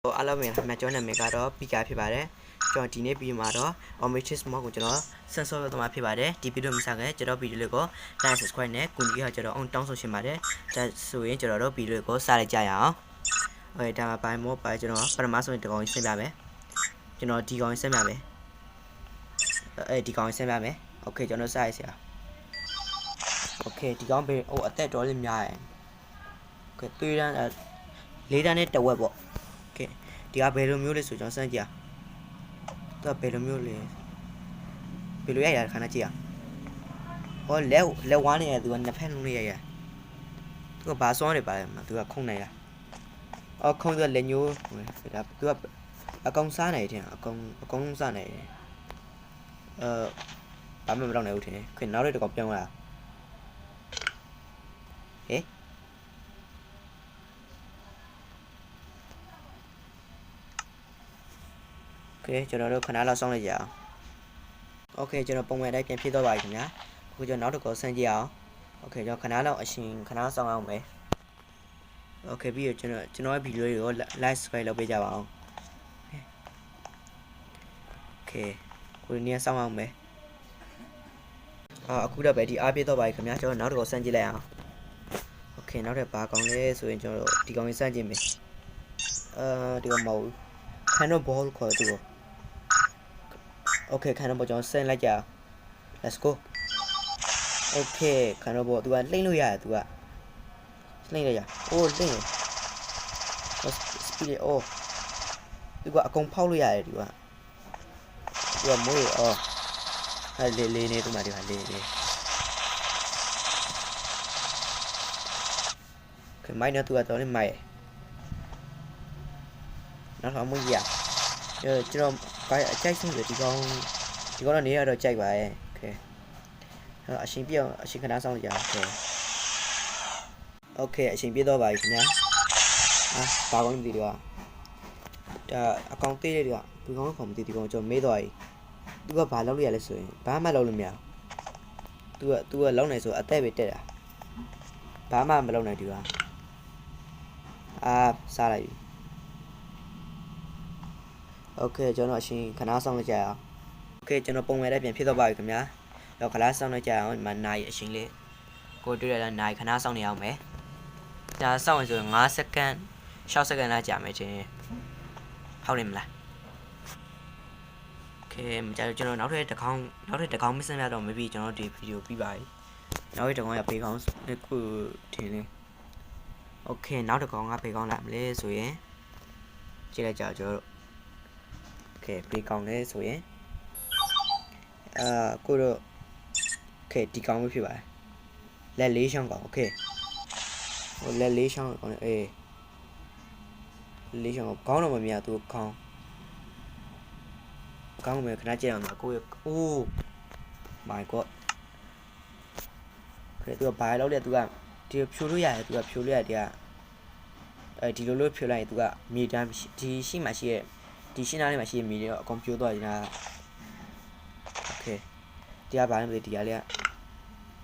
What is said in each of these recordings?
အားလုံးပဲမှကျွန်တော်နာမည်ကတော့ Pika ဖြစ်ပါတယ်ကျွန်တော်ဒီနေ့ပြီးမှာတော့ Omnitrix Mod ကိုကျွန်တော် sensor လုပ်သွားမှာဖြစ်ပါတယ်ဒီဗီဒီယိုမှာစခဲ့ကျွန်တော်ဗီဒီယိုလေးကို like subscribe နဲ့ကူညီခါကျွန်တော်အောင်တောင်းဆိုချင်ပါတယ်ဒါဆိုရင်ကျွန်တော်တို့ဗီဒီယိုကိုစလိုက်ကြရအောင်ဟုတ်ဒါမှပိုင်းမို့ပိုင်းကျွန်တော်ပထမဆုံးဒီကောင်ရှင်းပြမယ်ကျွန်တော်ဒီကောင်ရှင်းပြမယ်ဒီကောင်ရှင်းပြမယ်โอเคကျွန်တော်စရစီအောင်โอเคဒီကောင်ဘေးဟိုအသက်တော်လေးများရယ်โอเคသွေးတန်းလေးတန်းနဲ့တဝက်ပေါ့ဒီကဘယ်လိုမျိုးလဲဆိုကျွန်တော်စမ်းကြည့်တော့ဘယ်လိုမျိုးလဲဘယ်လိုရရခဏကြည့်ဟောလက်ဝါးနေရသူကနှစ်ဖက်လုံးလေးရသူကဘာစွမ်းနေပါလဲသူကခုံနိုင်ရအော်ခုံသူကလက်ညိုးဒါသူကအကောင်စားနေတယ်အကောင်စားနေတယ်ဘာမှမလုပ်နိုင်ဘူးထင်တယ်ခင်နောက်တစ်ကောင်ပြောင်းလာဟဲ့ကျွန်တော်တို့ခဏလောက်စောင့်လိုက်ကြအောင်โอเคကျွန်တော်ပုံမှန်တိုင်းပြန်ဖြစ်တော့ပါပြီခင်ဗျာအခုကျွန်တော်နောက်တစ်ခေါက်ဆန်းကြည့်အောင်โอเคကျွန်တော်ခဏလောက်အရှင်ခဏစောင့်အောင်မယ်โอเคပြီးတော့ကျွန်တော်ရဲ့ဗီဒီယိုတွေကို like subscribe လုပ်ပေးကြပါအောင်โอเคကိုဒီနေ့စောင့်အောင်မယ်အခုတော့ပဲဒီအားပြတော့ပါပြီခင်ဗျာကျွန်တော်နောက်တစ်ခေါက်ဆန်းကြည့်လိုက်အောင်โอเคနောက်ထပ်ဘာကောင်းလဲဆိုရင်ကျွန်တော်ဒီကောင်ကြီးဆန်းကြည့်မယ်ဒီကောင်မဟုတ်ဘူးCannonballခေါ်သူကိုOkay Cannonball ကျွန်တော်ဆင်းလိုက်ကြ Let's go Okay Cannonball သူကလှိမ့်လို့ရတယ်သူကလှိမ့်လိုက်ရအိုးလှိမ့်ရ Speed အိုးသူကအကုန်ဖောက်လို့ရတယ်သူကမိုးရအော်လေးနေသူမှဒီမှာလေးOkay မိုင်းတော့သူကတော့လေးမိုင်းနောက်တော့မွေးရကျွန်တော်ဘာအကြိုက်ဆုံးဆိုဒီကောင်တော့နေရတော့ကြိုက်ပါရဲ့โอเคအရှင်ပြအောင်အရှင်ခဏဆောင်ကြโอเคအရှင်ပြတော့ပါပြီခင်ဗျာဘာကောင်းဒီတော့ဒါအကောင့်သေးတဲ့တွေကဒီကောင်ခေါ်မသိဒီကောင်ကျွန်တော်မေးသွားပြီသူကဘာလုပ်လို့ရလဲဆိုရင်ဘာမှလုပ်လို့မရသူကလောက်နေဆိုအသက်ပဲတက်တာဘာမှမလုပ်နိုင်ဒီကစားလိုက်ပြီโอเคကျွန်တော်အရှင်ခဏဆောင်လိုက်ကြအောင်โอเคကျွန်တော်ပုံမှန်တိုင်းပြန်ဖြစ်တော့ပါပြီခင်ဗျာတော့ခဏဆောင်လိုက်ကြအောင်ဒီမှာနိုင်အရှင်လေးကိုတွေ့ရတဲ့နိုင်ခဏဆောင်နေအောင်မယ်ဒါဆောင်ရင်ဆို5စက္ကန့်6စက္ကန့်လောက်ကြာမယ်ချင်းဟုတ်တယ်မလားโอเคမကြကျွန်တော်နောက်ထပ်တစ်ခေါင်းမစမ်းရတော့မပြီးကျွန်တော်ဒီဗီဒီယိုပြီးပါပြီနောက်ထပ်တစ်ခေါင်းရဘေးခေါင်းခုထင်နေโอเคနောက်တစ်ခေါင်းကဘေးခေါင်းလာမလဲဆိုရင်ကြည့်လိုက်ကြကျွန်တော်ဘေးကောင်းလဲဆိုရင်ကိုတော့ဒီကောင်းပဲဖြစ်ပါတယ်လက်လေးချောင်းကောင်းโอเคဟိုလက်လေးချောင်းကောင်းလေးချောင်းကောင်းတော့မမြင်သူကောင်းမယ်ခဏကြည့်အောင်ပါကိုအိုး my god သူကဘာလောက်လဲသူကဒီဖြိုလို့ရတယ်သူကဖြိုလို့ရတယ်ဒီလိုဖြိုလိုက်ရင်သူကမြေတန်းဒီရှိမှရှိရဲ့ဒီရှင်းသားလေးမှာရှိမီတော့အကုန်ပြိုးသွားနေတာโอเคတရားဘာလဲမသိတရားလေးက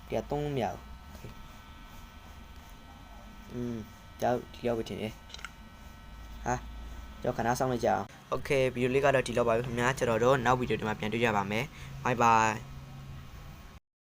တရားသုံးမရဘူးကြောက်ဒီရောက်ပြီတင်ကြောက်ခဏဆောင်လိုက်ကြအောင်โอเคဗီဒီယိုလေးကတော့ဒီလောက်ပါပဲခင်ဗျာကျွန်တော်တို့နောက်ဗီဒီယိုဒီမှာပြန်တွေ့ကြပါမယ် bye bye